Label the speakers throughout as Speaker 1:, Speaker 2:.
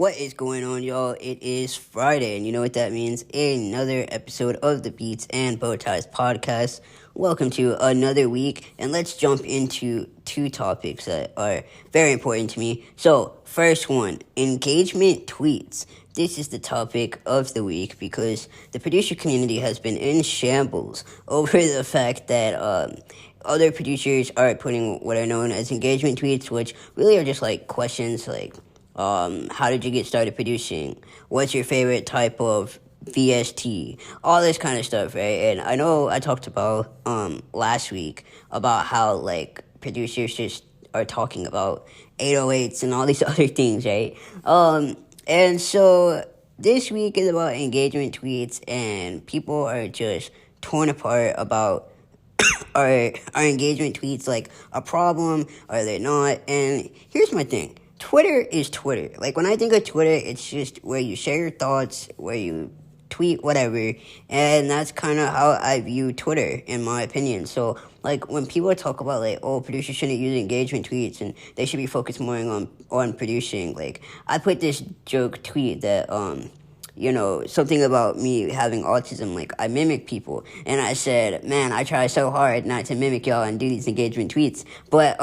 Speaker 1: What is going on, y'all? It is Friday, and you know what that means? Another episode of the Beats and Bowties podcast. Welcome to another week, and let's jump into two topics that are very important to me. So, first one, engagement tweets. This is the topic of the week because the producer community has been in shambles over the fact that other producers are putting what are known as engagement tweets, which really are just like questions like, how did you get started producing? What's your favorite type of VST? All this kind of stuff, right? And I know I talked about last week about how like producers just are talking about 808s and all these other things, right? And so this week is about engagement tweets, and people are just torn apart about are engagement tweets like a problem? Are they not? And here's my thing. Twitter is Twitter. Like, when I think of Twitter, it's just where you share your thoughts, where you tweet whatever, and that's kind of how I view Twitter, in my opinion. So, like, when people talk about, like, oh, producers shouldn't use engagement tweets, and they should be focused more on producing, like, I put this joke tweet that, something about me having autism, like, I mimic people, and I said, man, I try so hard not to mimic y'all and do these engagement tweets, but,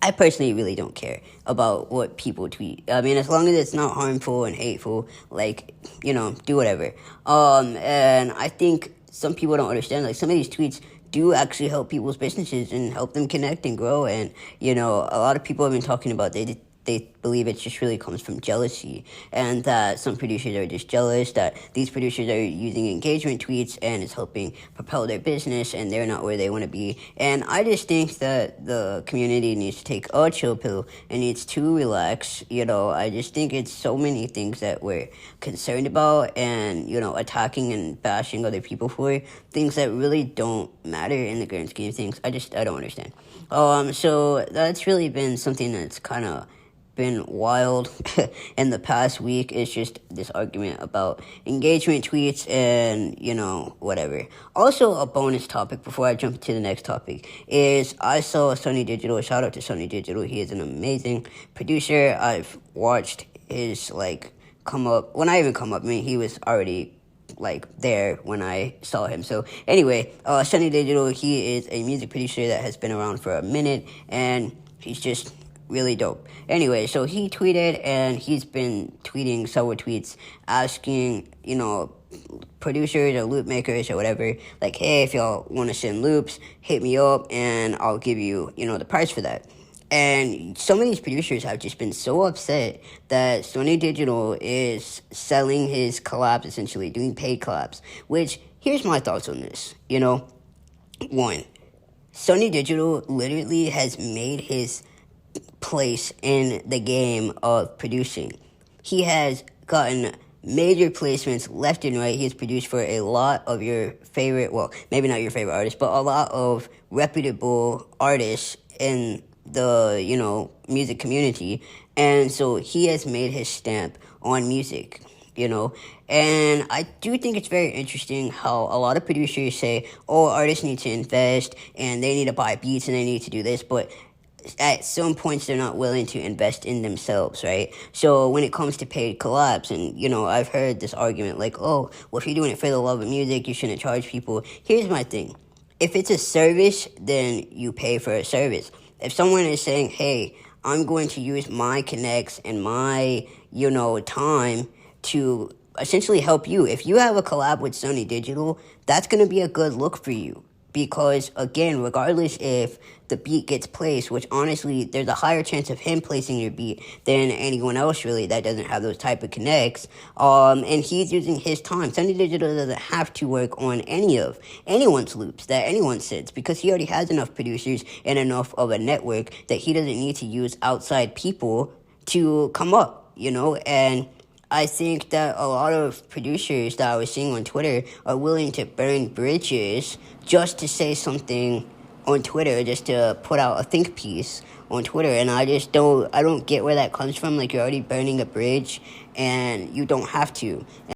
Speaker 1: I personally really don't care about what people tweet. I mean, as long as it's not harmful and hateful, like, do whatever. And I think some people don't understand, like, some of these tweets do actually help people's businesses and help them connect and grow. And, a lot of people have been talking about they believe it just really comes from jealousy, and that some producers are just jealous that these producers are using engagement tweets and it's helping propel their business and they're not where they want to be. And I just think that the community needs to take a chill pill and needs to relax. I just think it's so many things that we're concerned about and, attacking and bashing other people for, things that really don't matter in the grand scheme of things. I don't understand. So that's really been something that's kind of been wild in the past week. Is just this argument about engagement tweets and, whatever. Also, a bonus topic before I jump into the next topic is I saw Sunny Digital. Shout out to Sunny Digital. He is an amazing producer. I've watched his, come up. Well, not even come up. I mean, he was already there when I saw him. So anyway, Sunny Digital, he is a music producer that has been around for a minute, and he's just really dope. Anyway, so he tweeted, and he's been tweeting several tweets asking, producers or loop makers or whatever, like, hey, if y'all want to send loops, hit me up and I'll give you, the price for that. And some of these producers have just been so upset that Sony Digital is selling his collabs, essentially, doing paid collabs, which, here's my thoughts on this. One, Sony Digital literally has made his place in the game of producing. He has gotten major placements left and right. He has produced for a lot of your favorite, well, maybe not your favorite artists, but a lot of reputable artists in the, music community. And so he has made his stamp on music, and I do think it's very interesting how a lot of producers say, oh, artists need to invest and they need to buy beats and they need to do this, but at some points they're not willing to invest in themselves, right? So when it comes to paid collabs, and, I've heard this argument like, oh, well, if you're doing it for the love of music, you shouldn't charge people. Here's my thing. If it's a service, then you pay for a service. If someone is saying, hey, I'm going to use my connects and my, time to essentially help you. If you have a collab with Sony Digital, that's going to be a good look for you. Because, again, regardless if the beat gets placed, which honestly, there's a higher chance of him placing your beat than anyone else, really, that doesn't have those type of connects. And he's using his time. Sunny Digital doesn't have to work on anyone's loops that anyone sends, because he already has enough producers and enough of a network that he doesn't need to use outside people to come up, and I think that a lot of producers that I was seeing on Twitter are willing to burn bridges just to say something on Twitter, just to put out a think piece on Twitter. And I don't get where that comes from. Like, you're already burning a bridge and you don't have to.